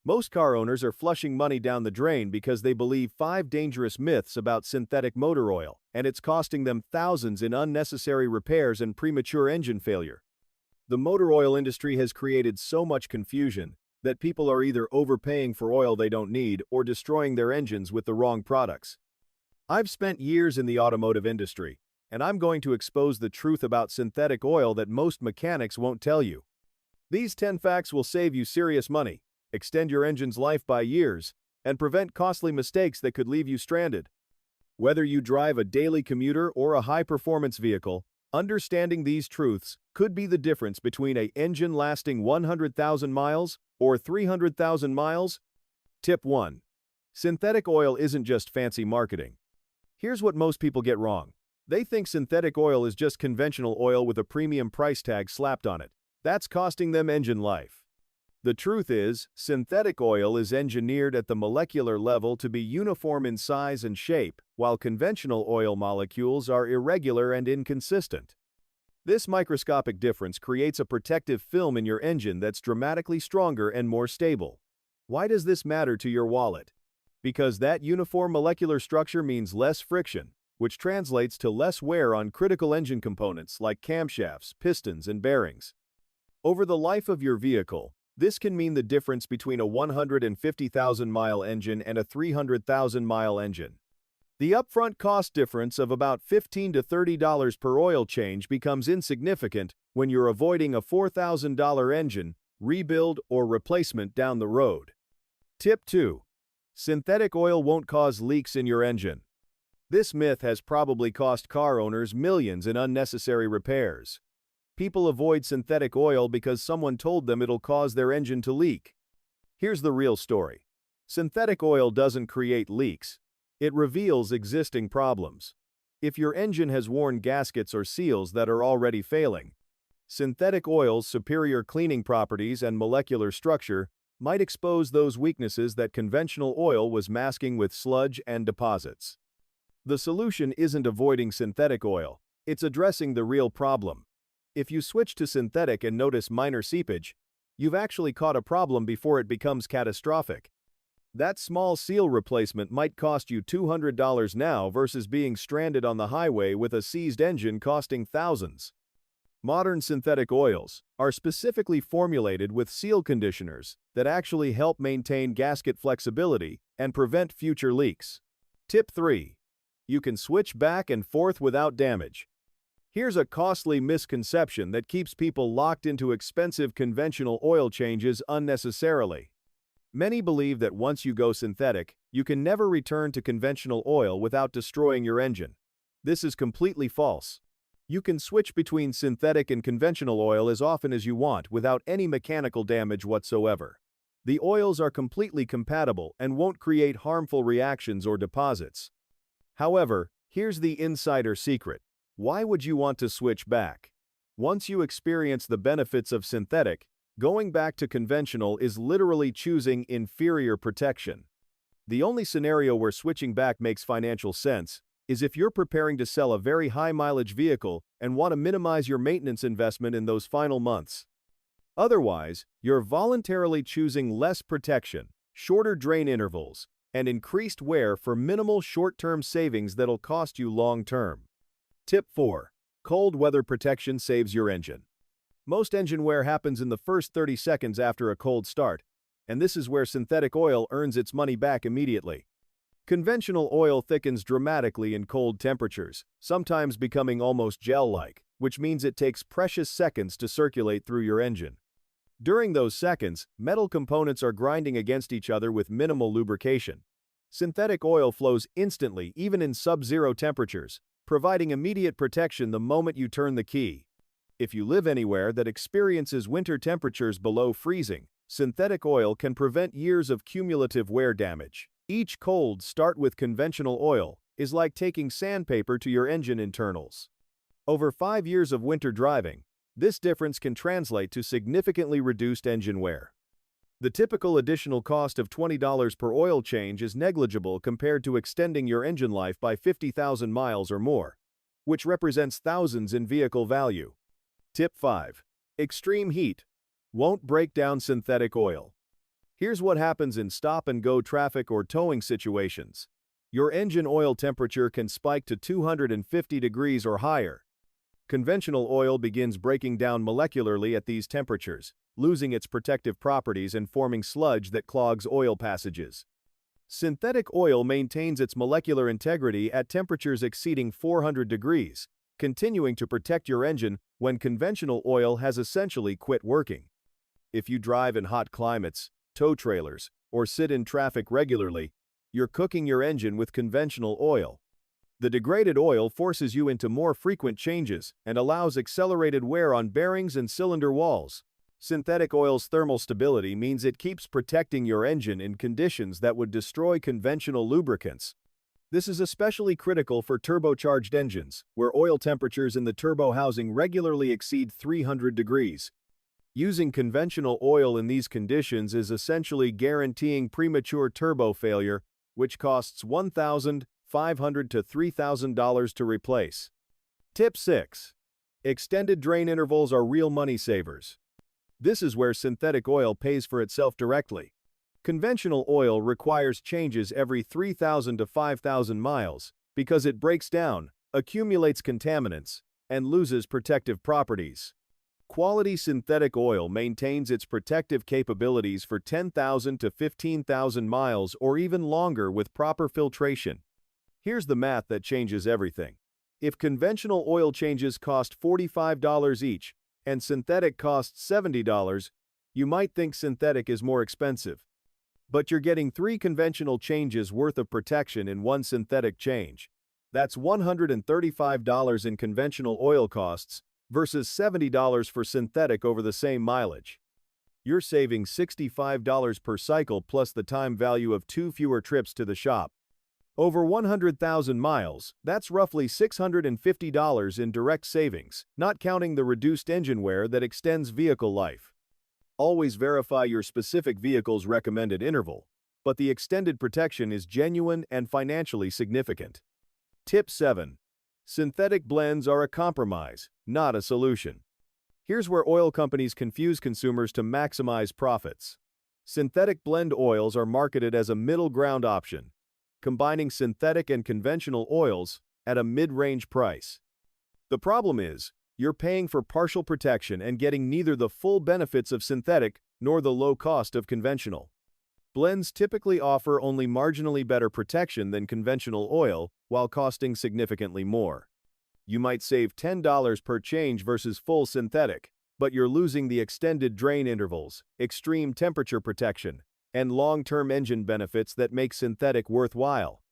Most car owners are flushing money down the drain because they believe 5 dangerous myths about synthetic motor oil, and it's costing them thousands in unnecessary repairs and premature engine failure. The motor oil industry has created so much confusion that people are either overpaying for oil they don't need or destroying their engines with the wrong products. I've spent years in the automotive industry, and I'm going to expose the truth about synthetic oil that most mechanics won't tell you. These 10 facts will save you serious money, extend your engine's life by years, and prevent costly mistakes that could leave you stranded. Whether you drive a daily commuter or a high-performance vehicle, understanding these truths could be the difference between an engine lasting 100,000 miles or 300,000 miles. Tip 1. Synthetic oil isn't just fancy marketing. Here's what most people get wrong. They think synthetic oil is just conventional oil with a premium price tag slapped on it. That's costing them engine life. The truth is, synthetic oil is engineered at the molecular level to be uniform in size and shape, while conventional oil molecules are irregular and inconsistent. This microscopic difference creates a protective film in your engine that's dramatically stronger and more stable. Why does this matter to your wallet? Because that uniform molecular structure means less friction, which translates to less wear on critical engine components like camshafts, pistons, and bearings. Over the life of your vehicle, this can mean the difference between a 150,000-mile engine and a 300,000-mile engine. The upfront cost difference of about $15 to $30 per oil change becomes insignificant when you're avoiding a $4,000 engine, rebuild, or replacement down the road. Tip 2. Synthetic oil won't cause leaks in your engine. This myth has probably cost car owners millions in unnecessary repairs. People avoid synthetic oil because someone told them it'll cause their engine to leak. Here's the real story. Synthetic oil doesn't create leaks. It reveals existing problems. If your engine has worn gaskets or seals that are already failing, synthetic oil's superior cleaning properties and molecular structure might expose those weaknesses that conventional oil was masking with sludge and deposits. The solution isn't avoiding synthetic oil, it's addressing the real problem. If you switch to synthetic and notice minor seepage, you've actually caught a problem before it becomes catastrophic. That small seal replacement might cost you $200 now versus being stranded on the highway with a seized engine costing thousands. Modern synthetic oils are specifically formulated with seal conditioners that actually help maintain gasket flexibility and prevent future leaks. Tip 3. You can switch back and forth without damage. Here's a costly misconception that keeps people locked into expensive conventional oil changes unnecessarily. Many believe that once you go synthetic, you can never return to conventional oil without destroying your engine. This is completely false. You can switch between synthetic and conventional oil as often as you want without any mechanical damage whatsoever. The oils are completely compatible and won't create harmful reactions or deposits. However, here's the insider secret. Why would you want to switch back? Once you experience the benefits of synthetic, going back to conventional is literally choosing inferior protection. The only scenario where switching back makes financial sense is if you're preparing to sell a very high-mileage vehicle and want to minimize your maintenance investment in those final months. Otherwise, you're voluntarily choosing less protection, shorter drain intervals, and increased wear for minimal short-term savings that'll cost you long-term. Tip 4. Cold weather protection saves your engine. Most engine wear happens in the first 30 seconds after a cold start, and this is where synthetic oil earns its money back immediately. Conventional oil thickens dramatically in cold temperatures, sometimes becoming almost gel-like, which means it takes precious seconds to circulate through your engine. During those seconds, metal components are grinding against each other with minimal lubrication. Synthetic oil flows instantly even in sub-zero temperatures, providing immediate protection the moment you turn the key. If you live anywhere that experiences winter temperatures below freezing, synthetic oil can prevent years of cumulative wear damage. Each cold start with conventional oil is like taking sandpaper to your engine internals. Over 5 years of winter driving, this difference can translate to significantly reduced engine wear. The typical additional cost of $20 per oil change is negligible compared to extending your engine life by 50,000 miles or more, which represents thousands in vehicle value. Tip 5. Extreme heat won't break down synthetic oil. Here's what happens in stop-and-go traffic or towing situations. Your engine oil temperature can spike to 250 degrees or higher. Conventional oil begins breaking down molecularly at these temperatures, losing its protective properties and forming sludge that clogs oil passages. Synthetic oil maintains its molecular integrity at temperatures exceeding 400 degrees, continuing to protect your engine when conventional oil has essentially quit working. If you drive in hot climates, tow trailers, or sit in traffic regularly, you're cooking your engine with conventional oil. The degraded oil forces you into more frequent changes and allows accelerated wear on bearings and cylinder walls. Synthetic oil's thermal stability means it keeps protecting your engine in conditions that would destroy conventional lubricants. This is especially critical for turbocharged engines, where oil temperatures in the turbo housing regularly exceed 300 degrees. Using conventional oil in these conditions is essentially guaranteeing premature turbo failure, which costs $1,500 to $3,000 to replace. Tip 6. Extended drain intervals are real money savers. This is where synthetic oil pays for itself directly. Conventional oil requires changes every 3,000 to 5,000 miles because it breaks down, accumulates contaminants, and loses protective properties. Quality synthetic oil maintains its protective capabilities for 10,000 to 15,000 miles or even longer with proper filtration. Here's the math that changes everything. If conventional oil changes cost $45 each and synthetic costs $70, you might think synthetic is more expensive. But you're getting 3 conventional changes worth of protection in one synthetic change. That's $135 in conventional oil costs versus $70 for synthetic over the same mileage. You're saving $65 per cycle plus the time value of 2 fewer trips to the shop. Over 100,000 miles, that's roughly $650 in direct savings, not counting the reduced engine wear that extends vehicle life. Always verify your specific vehicle's recommended interval, but the extended protection is genuine and financially significant. Tip 7. Synthetic blends are a compromise, not a solution. Here's where oil companies confuse consumers to maximize profits. Synthetic blend oils are marketed as a middle ground option, combining synthetic and conventional oils at a mid-range price. The problem is, you're paying for partial protection and getting neither the full benefits of synthetic nor the low cost of conventional. Blends typically offer only marginally better protection than conventional oil while costing significantly more. You might save $10 per change versus full synthetic, but you're losing the extended drain intervals, extreme temperature protection, and long-term engine benefits that make synthetic worthwhile.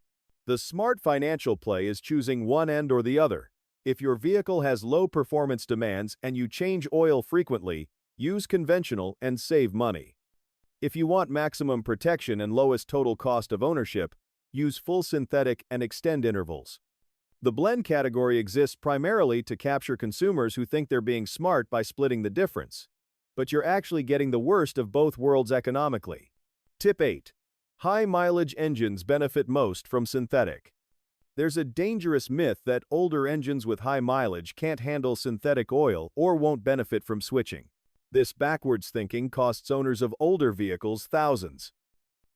The smart financial play is choosing one end or the other. If your vehicle has low performance demands and you change oil frequently, use conventional and save money. If you want maximum protection and lowest total cost of ownership, use full synthetic and extend intervals. The blend category exists primarily to capture consumers who think they're being smart by splitting the difference. But you're actually getting the worst of both worlds economically. Tip 8. High-mileage engines benefit most from synthetic. There's a dangerous myth that older engines with high mileage can't handle synthetic oil or won't benefit from switching. This backwards thinking costs owners of older vehicles thousands.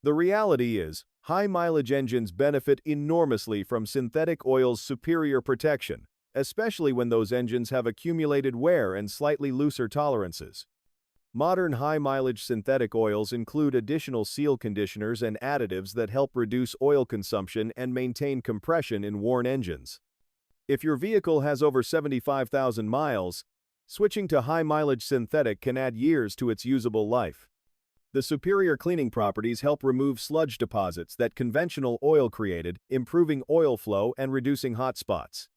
The reality is, high-mileage engines benefit enormously from synthetic oil's superior protection, especially when those engines have accumulated wear and slightly looser tolerances. Modern high-mileage synthetic oils include additional seal conditioners and additives that help reduce oil consumption and maintain compression in worn engines. If your vehicle has over 75,000 miles, switching to high-mileage synthetic can add years to its usable life. The superior cleaning properties help remove sludge deposits that conventional oil created, improving oil flow and reducing hot spots.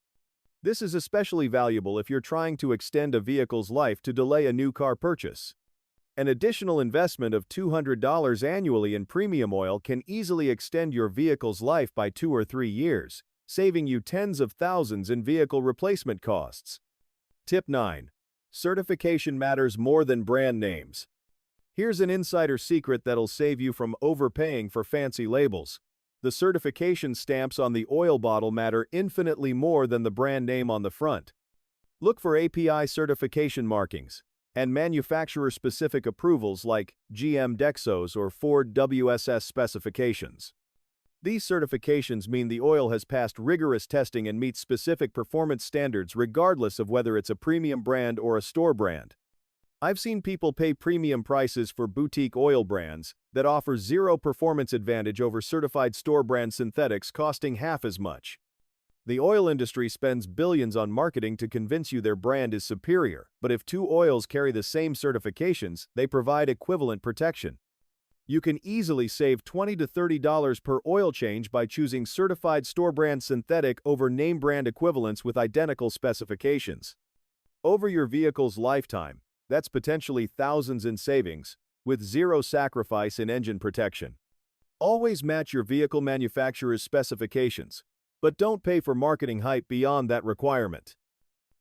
This is especially valuable if you're trying to extend a vehicle's life to delay a new car purchase. An additional investment of $200 annually in premium oil can easily extend your vehicle's life by 2 or 3 years, saving you tens of thousands in vehicle replacement costs. Tip 9. Certification matters more than brand names. Here's an insider secret that'll save you from overpaying for fancy labels. The certification stamps on the oil bottle matter infinitely more than the brand name on the front. Look for API certification markings. and manufacturer-specific approvals like GM Dexos or Ford WSS specifications. These certifications mean the oil has passed rigorous testing and meets specific performance standards regardless of whether it's a premium brand or a store brand. I've seen people pay premium prices for boutique oil brands that offer zero performance advantage over certified store-brand synthetics costing half as much. The oil industry spends billions on marketing to convince you their brand is superior, but if two oils carry the same certifications, they provide equivalent protection. You can easily save $20 to $30 per oil change by choosing certified store-brand synthetic over name-brand equivalents with identical specifications. Over your vehicle's lifetime, that's potentially thousands in savings, with zero sacrifice in engine protection. Always match your vehicle manufacturer's specifications, but don't pay for marketing hype beyond that requirement.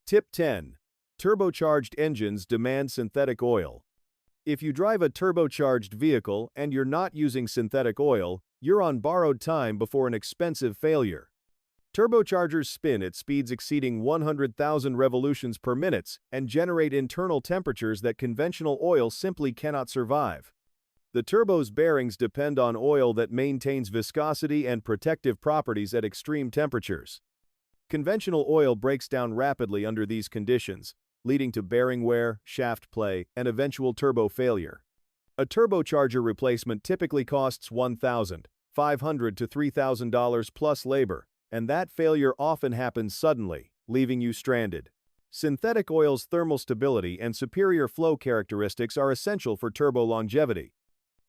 Tip 10. Turbocharged engines demand synthetic oil. If you drive a turbocharged vehicle and you're not using synthetic oil, you're on borrowed time before an expensive failure. Turbochargers spin at speeds exceeding 100,000 revolutions per minute and generate internal temperatures that conventional oil simply cannot survive. The turbo's bearings depend on oil that maintains viscosity and protective properties at extreme temperatures. Conventional oil breaks down rapidly under these conditions, leading to bearing wear, shaft play, and eventual turbo failure. A turbocharger replacement typically costs $1,500 to $3,000 plus labor, and that failure often happens suddenly, leaving you stranded. Synthetic oil's thermal stability and superior flow characteristics are essential for turbo longevity.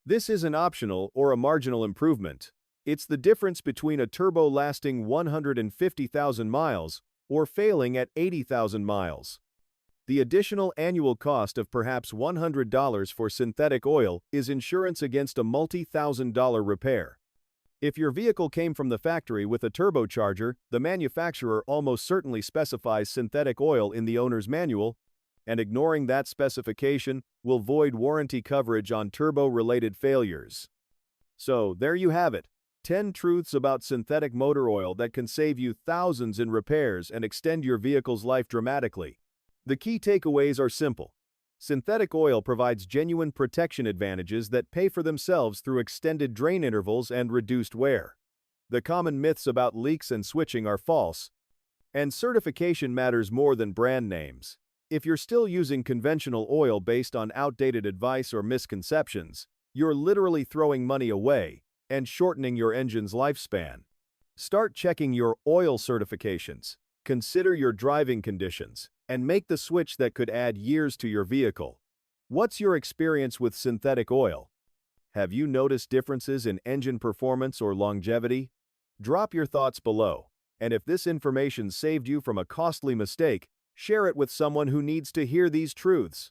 This isn't optional or a marginal improvement. It's the difference between a turbo lasting 150,000 miles or failing at 80,000 miles. The additional annual cost of perhaps $100 for synthetic oil is insurance against a multi-thousand-dollar repair. If your vehicle came from the factory with a turbocharger, the manufacturer almost certainly specifies synthetic oil in the owner's manual, and ignoring that specification will void warranty coverage on turbo-related failures. So, there you have it. 10 truths about synthetic motor oil that can save you thousands in repairs and extend your vehicle's life dramatically. The key takeaways are simple. Synthetic oil provides genuine protection advantages that pay for themselves through extended drain intervals and reduced wear. The common myths about leaks and switching are false, and certification matters more than brand names. If you're still using conventional oil based on outdated advice or misconceptions, you're literally throwing money away and shortening your engine's lifespan. Start checking your oil certifications, consider your driving conditions, and make the switch that could add years to your vehicle. What's your experience with synthetic oil? Have you noticed differences in engine performance or longevity? Drop your thoughts below, and if this information saved you from a costly mistake, share it with someone who needs to hear these truths.